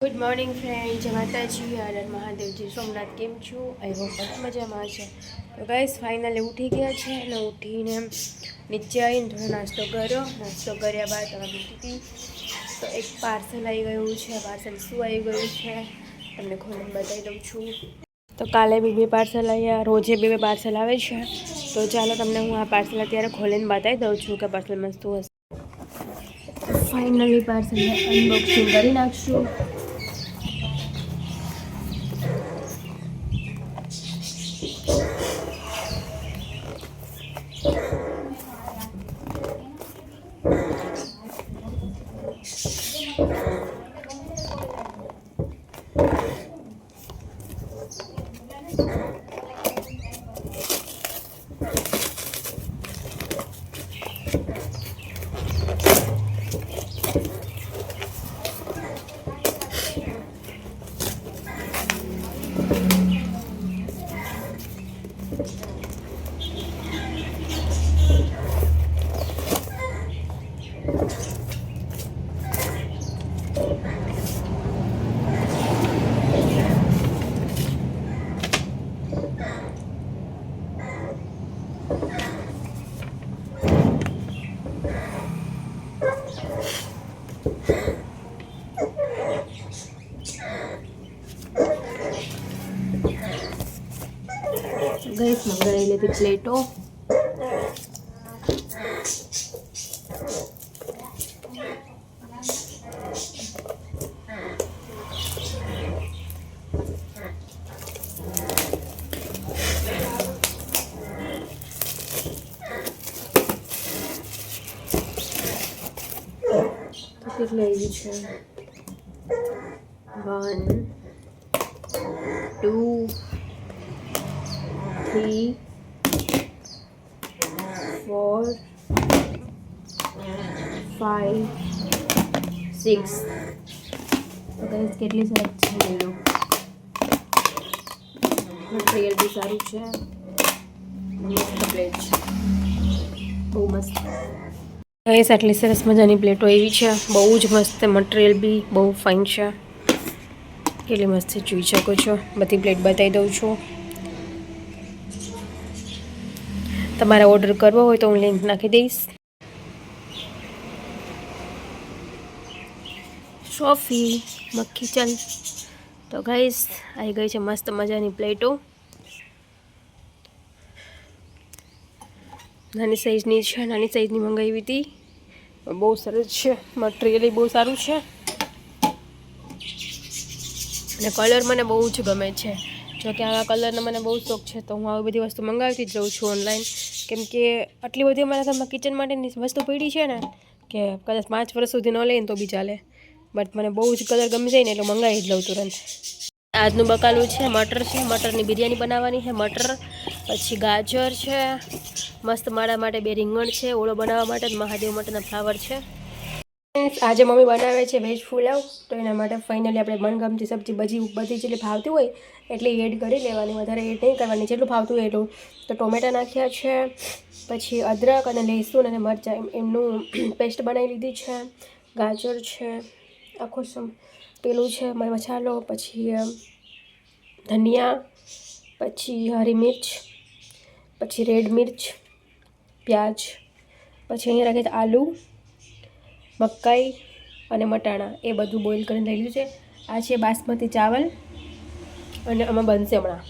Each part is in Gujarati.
ગુડ મોર્નિંગ ફ્રેન્ડ, જય માતાજી, હર મહાદેવજી, સોમનાથ કેમ છો? આઈ હોપ બધા મજામાં છે. તો ગાઈસ ફાઇનલી ઉઠી ગયા છે અને ઉઠીને નીચે આવીને થોડો નાસ્તો કર્યો. નાસ્તો કર્યા બાદ અમે બેઠી તો એક પાર્સલ આવી ગયું છે. પાર્સલ શું આવી ગયું છે તમને ખોલીને બતાવી દઉં છું. તો કાલે બે પાર્સલ આવ્યા, રોજે બે પાર્સલ આવે છે. તો ચાલો તમને હું આ પાર્સલ અત્યારે ખોલીને બતાવી દઉં છું કે પાર્સલમાં શું હશે. ફાઇનલી પાર્સલ અનબોક્સિંગ કરી નાખશું. ગેસ મંગાવી લીધી પ્લેટો. કેટલી આવી છે? 1 2 3 4 5 6. તો ગાઈસ કેટલી સારી છે લઈ લો. મટીરિયલ બી સારું છે. મસ્ત પ્લેટ છે, બહુ મસ્ત. ગાઈસ આટલી સરસ મજાની પ્લેટો એવી છે, બહુ જ મસ્ત. મટીરિયલ બી બહુ ફાઇન છે, કેટલી મસ્ત જોઈ શકો છો. બધી પ્લેટ બતાવી દઉં છું. તમારે ઓર્ડર કરવો હોય તો હું લિંક નાખી દઈશ. સોફી મક્ખી ચાલ. તો ગાઈસ આવી ગઈ છે મસ્ત મજાની પ્લેટો. નાની સાઈઝની છે, નાની સાઈઝની મંગાવી હતી. બહુ સરસ છે, મટીરિયલ બહુ સારું છે અને કલર મને બહુ જ ગમે છે. જો કે આવા કલરનો મને બહુ શોખ છે, તો હું આવી બધી વસ્તુ મંગાવતી જ રહું છું ઓનલાઈન. કેમ કે આટલી બધી અમારા ઘરમાં કિચન માટેની વસ્તુ પડી છે ને કે કદાચ 5 વર્ષ સુધી ન લઈને તો બી ચાલે. બટ મને બહુ જ કલર ગમી જાય ને એટલે મંગાવી જ લઉં તુરંત. આજનું બકાલું છે મટર છે, મટરની બિરયાની બનાવવાની છે. મટર, પછી ગાજર છે, મસ્ત મારા માટે 2 રીંગણ છે, ઓળો બનાવવા માટે મહાદેવ માટેના ફ્લાવર છે. આજે મમ્મી બનાવે છે વેજ પુલાવ, તો એના માટે ફાઇનલી આપણે મનગમતી સબ્જી બધી જેટલી ભાવતી હોય એટલી એડ કરી લેવાની, વધારે એડ નહીં કરવાની, જેટલું ભાવતું હોય એટલું. તો ટોમેટા નાખ્યા છે, પછી અદરક અને લહેસુન અને મરચાં એમનું પેસ્ટ બનાવી લીધી છે. ગાજર છે, આખો પેલું છે મસાલો, પછી ધનિયા, પછી હરી મિર્ચ, પછી રેડ મિર્ચ, પ્યાજ, પછી અહીંયા રાખે આલુ, મકાઈ અને મટાણા, એ બધું બોઇલ કરીને લઈ લીધું છે. આ છે બાસમતી ચાવલ અને આમાં બનશે હમણાં.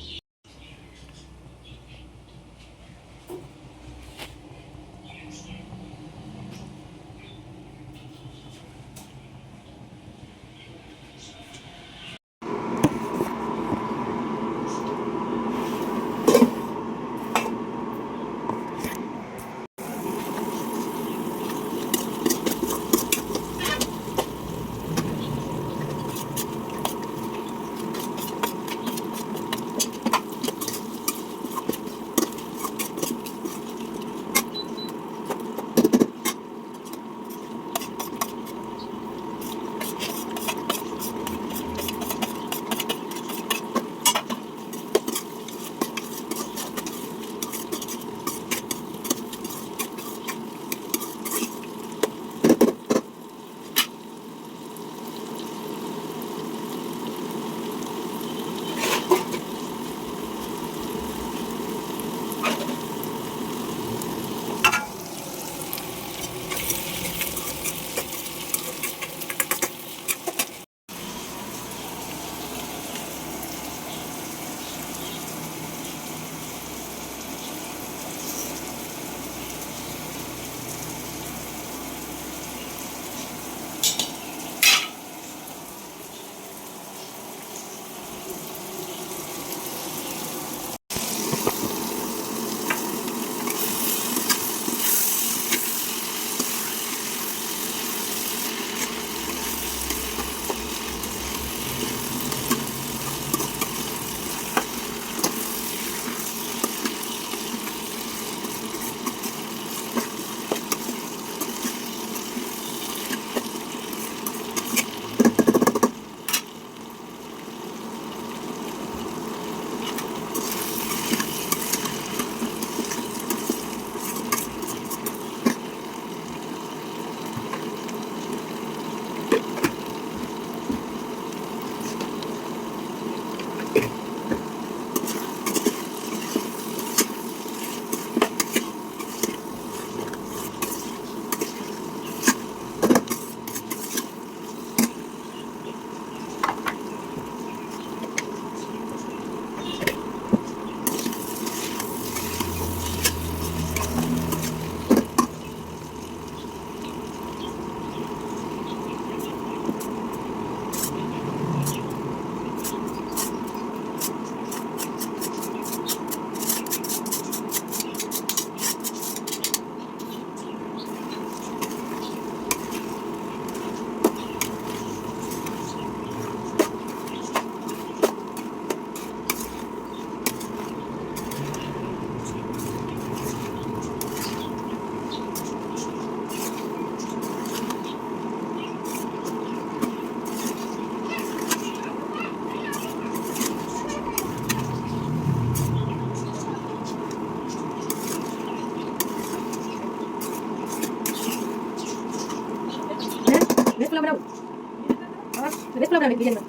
કેટલો બનાવે કિચનમાં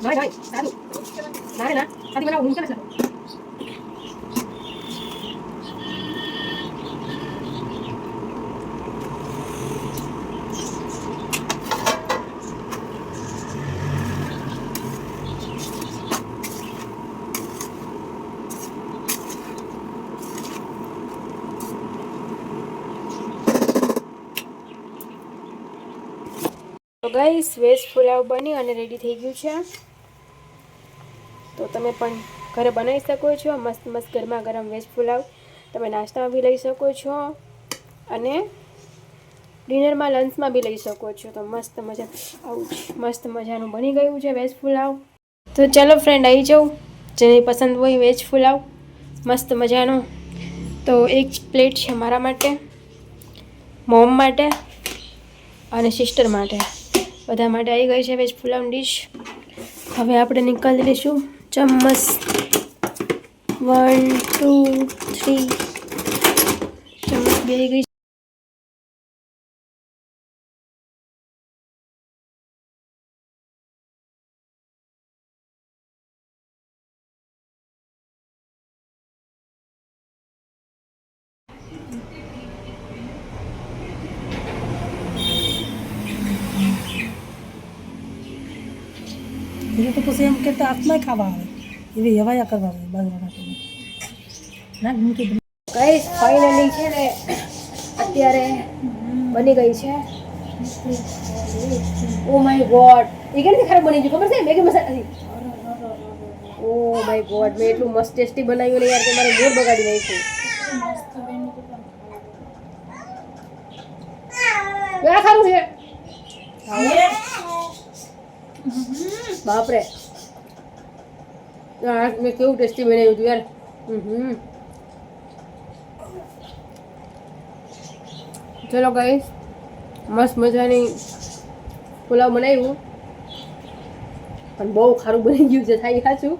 નહીં સારું ના ના સાદી બનાવો હું કેમ તો ગાઈસ વેજ પુલાવ બની અને રેડી થઈ ગયું છે. તો તમે પણ ઘરે બનાવી શકો છો મસ્ત મસ્ત ગરમા ગરમ વેજ પુલાવ. તમે નાસ્તામાં બી લઈ શકો છો અને ડિનરમાં લંચમાં બી લઈ શકો છો. તો મસ્ત મજાનું બની ગયું છે વેજ પુલાવ. તો ચલો ફ્રેન્ડ આવી જાઉં જેને પસંદ હોય વેજ પુલાવ મસ્ત મજાનો. તો એક પ્લેટ છે મારા માટે, મોમ માટે અને સિસ્ટર માટે, બધા માટે આવી ગઈ છે વેજ પુલાવની ડીશ. હવે આપણે નીકાળી લઈશું ચમ્મચ 1 2 3 ચમ્મચ બેસી ગઈ. બીજું તો પછી એમ કે હાથમાં ખાવા આવે એવી હવાયા કરવા આવે બાજરા ના હું તો ગાઈસ ફાઇનલી છે ને અત્યારે બની ગઈ છે. ઓ માય ગોડ એ કેટલી ખરાબ બની ગઈ ખબર છે Maggi masala. Oh my God મેં એટલું મસ્ત ટેસ્ટી બનાવ્યું ને યાર કે મારે મૂડ બગાડી નાખ્યું. કેવા ખારું છે બાપરે યાર મેં કેવું ટેસ્ટી બનાવ્યું હતું યાર. ચલો ગાઈસ મસ્ત મજાની પુલાવ બનાવ્યું પણ બહુ ખારું બની ગયું છે થાય સાચું.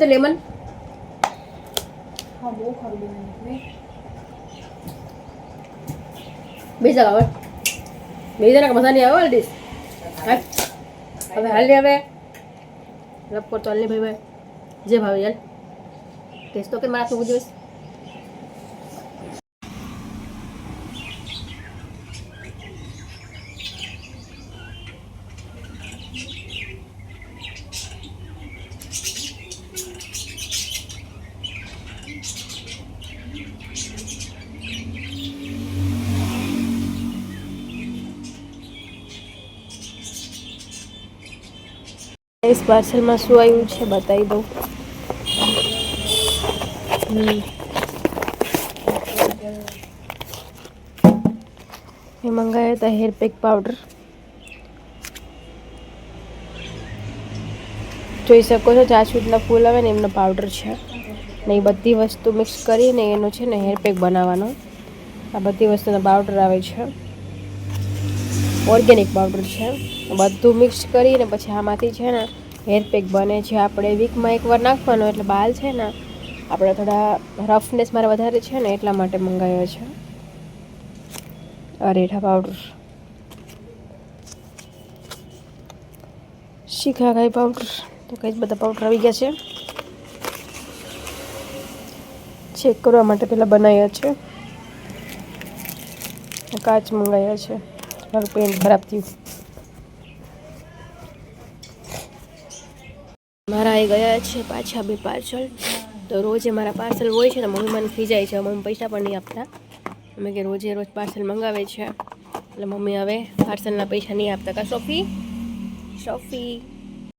તો લેમન હા બહુ ખારું બનાવ્યું. બીજા આવે બીજાના મજા નહીં આવે ડીશ. હવે હાલ હવે લપકો ચાલ ને ભાઈ જે ભાવે યાર ટેસ્ટ તો કે મારા શું દિવસ. इस पार्सल में શું આવ્યું છે બતાવી દઉં. મેં મંગાવ્યા હતા હેર પેક પાવડર. જોઈ શકો છો જાસૂદના ફૂલ આવે ને એમનો પાવડર છે ને એ બધી વસ્તુ મિક્સ કરીને એનો છે ને હેર પેક બનાવવાનો. આ બધી વસ્તુનો પાવડર આવે છે, ઓર્ગેનિક પાવડર છે. બધું મિક્સ કરીને પછી આમાંથી છે ને હેર પેક બને છે. આપણે વીકમાં એકવાર નાખવાનો એટલે બાલ છે ને આપણે થોડા રફનેસ મારે વધારે છે ને એટલા માટે મંગાવ્યો છે અરેઠા પાવડર. શીખાકાઈ પાવડર તો કંઈ જ બધા પાવડર આવી ગયા છે. ચેક કરવા માટે પહેલાં બનાવ્યા છે. કાચ મંગાવ્યા છે, મારું પેન્ટ ખરાબ થયું. મારા આવી ગયા છે પાછા બે પાર્સલ. તો રોજે મારા પાર્સલ હોય છે ને મમ્મી મને ખીજાય છે, મમ્મી પૈસા પણ નહીં આપતા. અમે કે રોજ પાર્સલ મંગાવે છે એટલે મમ્મી હવે પાર્સલના પૈસા નહીં આપતા. કા સોફી